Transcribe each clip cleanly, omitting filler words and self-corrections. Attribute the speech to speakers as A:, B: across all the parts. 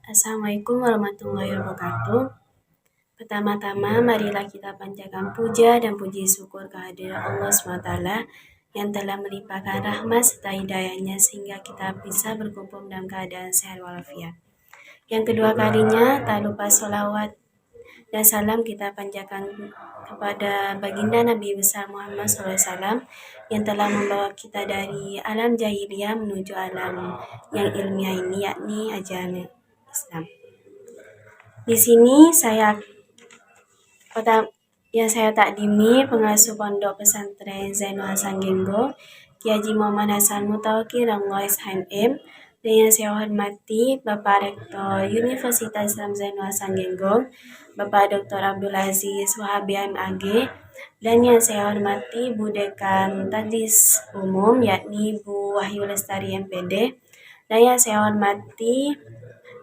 A: Assalamualaikum warahmatullahi wabarakatuh. Pertama-tama, marilah kita panjatkan puja dan puji syukur kehadiran Allah SWT yang telah melimpahkan rahmat serta hidayahnya sehingga kita bisa berkumpul dalam keadaan sehat walafiat. Yang kedua kalinya, tak lupa sholawat dan salam kita panjatkan kepada baginda Nabi besar Muhammad SAW yang telah membawa kita dari alam jahiliyah menuju alam yang ilmiah ini, yakni ajaran Islam. Di sini saya takdimi pengasuh Pondok Pesantren Zainul Hasan Genggong, Ki Haji Muhammad Hasan Mutawakkil SHMM, dan yang saya hormati Bapak Rektor Universitas Islam Zainul Hasan Genggong, Bapak Dr. Abdul Aziz Wahabi MAG, dan yang saya hormati Bu Dekan Tadris Umum yakni Bu Wahyu Lestari MPD, dan yang saya hormati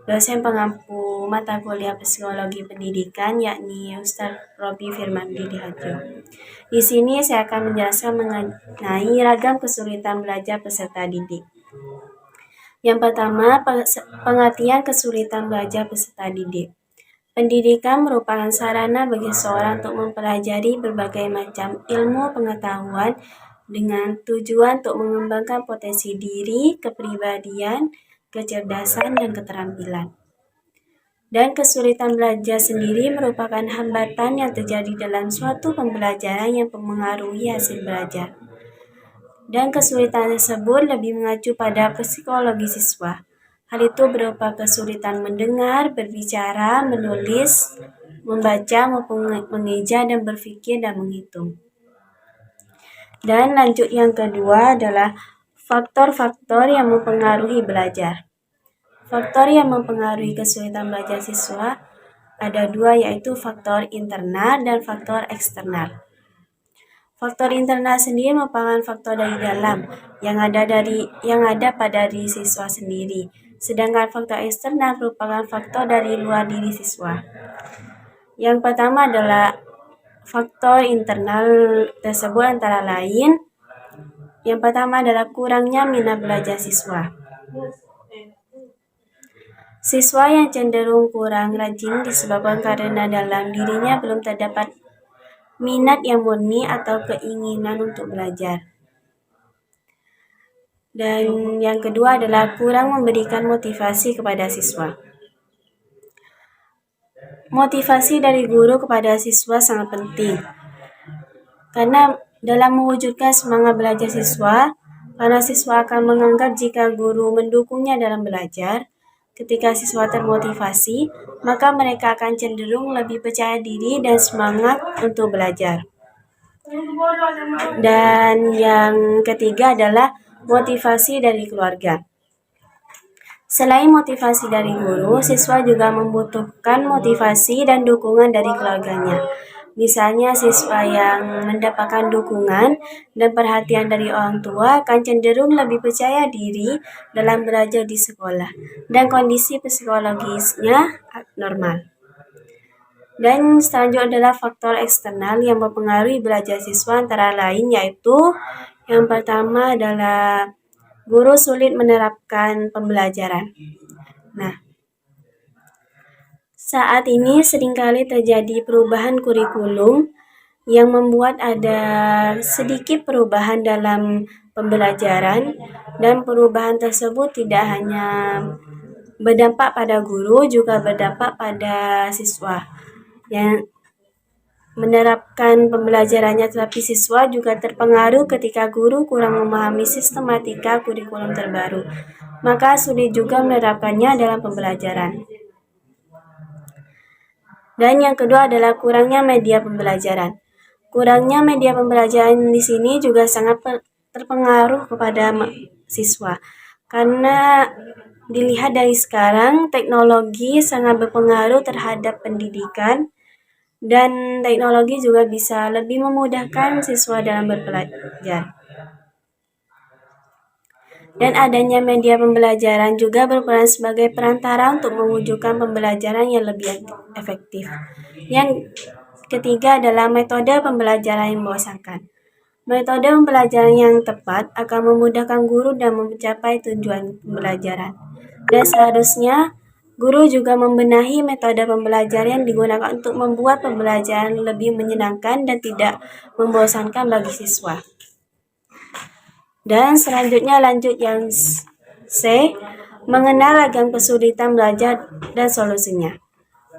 A: dosen pengampu mata kuliah Psikologi Pendidikan yakni Ustaz Robi Firman Didiharjo. Di sini saya akan menjelaskan mengenai ragam kesulitan belajar peserta didik. Yang pertama, pengertian kesulitan belajar peserta didik. Pendidikan merupakan sarana bagi seorang untuk mempelajari berbagai macam ilmu pengetahuan dengan tujuan untuk mengembangkan potensi diri, kepribadian, kecerdasan, dan keterampilan. Dan kesulitan belajar sendiri merupakan hambatan yang terjadi dalam suatu pembelajaran yang mempengaruhi hasil belajar. Dan kesulitan tersebut lebih mengacu pada psikologi siswa. Hal itu berupa kesulitan mendengar, berbicara, menulis, membaca, maupun mengeja, dan berpikir dan menghitung. Dan lanjut yang kedua adalah faktor-faktor yang mempengaruhi belajar. Faktor yang mempengaruhi kesulitan belajar siswa ada dua, yaitu faktor internal dan faktor eksternal. Faktor internal sendiri merupakan faktor dari dalam yang ada pada diri siswa sendiri. Sedangkan faktor eksternal merupakan faktor dari luar diri siswa. Yang pertama adalah faktor internal tersebut antara lain. Yang pertama adalah kurangnya minat belajar siswa. Siswa yang cenderung kurang rajin disebabkan karena dalam dirinya belum terdapat minat yang murni atau keinginan untuk belajar. Dan yang kedua adalah kurang memberikan motivasi kepada siswa. Motivasi dari guru kepada siswa sangat penting. Karena dalam mewujudkan semangat belajar siswa, karena siswa akan menganggap jika guru mendukungnya dalam belajar, ketika siswa termotivasi, maka mereka akan cenderung lebih percaya diri dan semangat untuk belajar. Dan yang ketiga adalah motivasi dari keluarga. Selain motivasi dari guru, siswa juga membutuhkan motivasi dan dukungan dari keluarganya. Misalnya siswa yang mendapatkan dukungan dan perhatian dari orang tua akan cenderung lebih percaya diri dalam belajar di sekolah dan kondisi psikologisnya normal. Dan selanjutnya adalah faktor eksternal yang mempengaruhi belajar siswa antara lain, yaitu yang pertama adalah guru sulit menerapkan pembelajaran. Nah, saat ini seringkali terjadi perubahan kurikulum yang membuat ada sedikit perubahan dalam pembelajaran, dan perubahan tersebut tidak hanya berdampak pada guru, juga berdampak pada siswa yang menerapkan pembelajarannya, tetapi siswa juga terpengaruh ketika guru kurang memahami sistematika kurikulum terbaru, maka sulit juga menerapkannya dalam pembelajaran. Dan yang kedua adalah kurangnya media pembelajaran. Kurangnya media pembelajaran di sini juga sangat terpengaruh kepada siswa, karena dilihat dari sekarang teknologi sangat berpengaruh terhadap pendidikan. Dan teknologi juga bisa lebih memudahkan siswa dalam berbelajar. Dan adanya media pembelajaran juga berperan sebagai perantara untuk mewujudkan pembelajaran yang lebih efektif. Yang ketiga adalah metode pembelajaran yang membosankan. Metode pembelajaran yang tepat akan memudahkan guru dan mencapai tujuan pembelajaran. Dan seharusnya Guru juga membenahi metode pembelajaran yang digunakan untuk membuat pembelajaran lebih menyenangkan dan tidak membosankan bagi siswa. Dan selanjutnya lanjut yang C, mengenal ragam kesulitan belajar dan solusinya.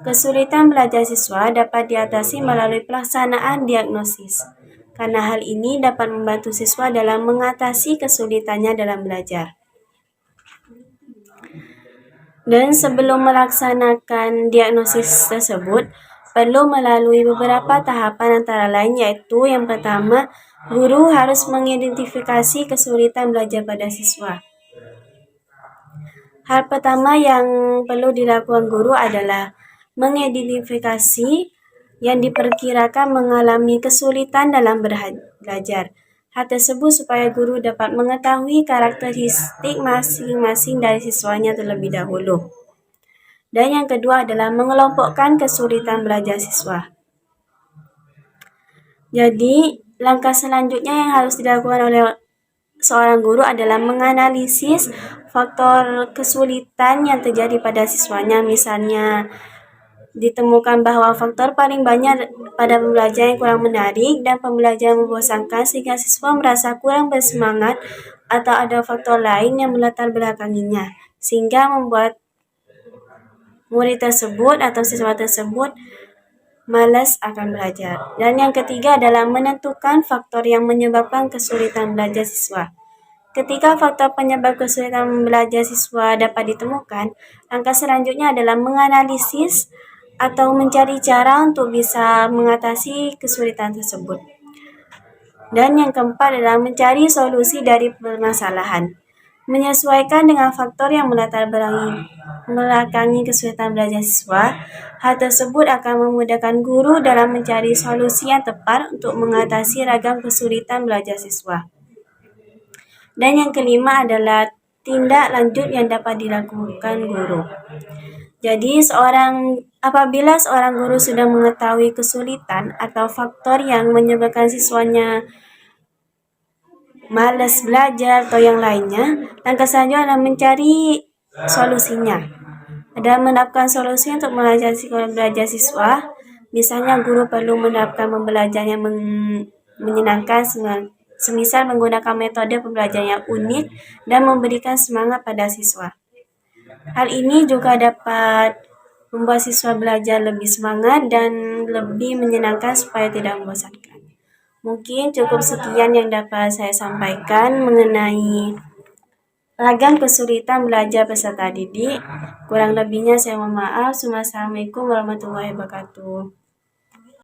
A: Kesulitan belajar siswa dapat diatasi melalui pelaksanaan diagnosis, karena hal ini dapat membantu siswa dalam mengatasi kesulitannya dalam belajar. Dan sebelum melaksanakan diagnosis tersebut, perlu melalui beberapa tahapan antara lain, yaitu yang pertama, guru harus mengidentifikasi kesulitan belajar pada siswa. Hal pertama yang perlu dilakukan guru adalah mengidentifikasi yang diperkirakan mengalami kesulitan dalam belajar. Hal tersebut supaya guru dapat mengetahui karakteristik masing-masing dari siswanya terlebih dahulu. Dan yang kedua adalah mengelompokkan kesulitan belajar siswa. Jadi, langkah selanjutnya yang harus dilakukan oleh seorang guru adalah menganalisis faktor kesulitan yang terjadi pada siswanya. Misalnya, ditemukan bahwa faktor paling banyak pada pembelajaran yang kurang menarik dan pembelajaran membosankan sehingga siswa merasa kurang bersemangat, atau ada faktor lain yang melatar belakanginya sehingga membuat murid tersebut atau siswa tersebut malas akan belajar. Dan yang ketiga adalah menentukan faktor yang menyebabkan kesulitan belajar siswa. Ketika faktor penyebab kesulitan belajar siswa dapat ditemukan, langkah selanjutnya adalah menganalisis atau mencari cara untuk bisa mengatasi kesulitan tersebut. Dan yang keempat adalah mencari solusi dari permasalahan. Menyesuaikan dengan faktor yang melatar belakangi kesulitan belajar siswa, hal tersebut akan memudahkan guru dalam mencari solusi yang tepat untuk mengatasi ragam kesulitan belajar siswa. Dan yang kelima adalah tindak lanjut yang dapat dilakukan guru. Jadi, apabila seorang guru sudah mengetahui kesulitan atau faktor yang menyebabkan siswanya malas belajar atau yang lainnya, langkah selanjutnya adalah mencari solusinya. Ada menerapkan solusi untuk mengatasi belajar siswa. Misalnya, guru perlu menerapkan pembelajaran yang menyenangkan, semisal menggunakan metode pembelajaran yang unik dan memberikan semangat pada siswa. Hal ini juga dapat membuat siswa belajar lebih semangat dan lebih menyenangkan supaya tidak membosankan. Mungkin cukup sekian yang dapat saya sampaikan mengenai ragam kesulitan belajar peserta didik. Kurang lebihnya saya mohon maaf. Assalamualaikum warahmatullahi wabarakatuh.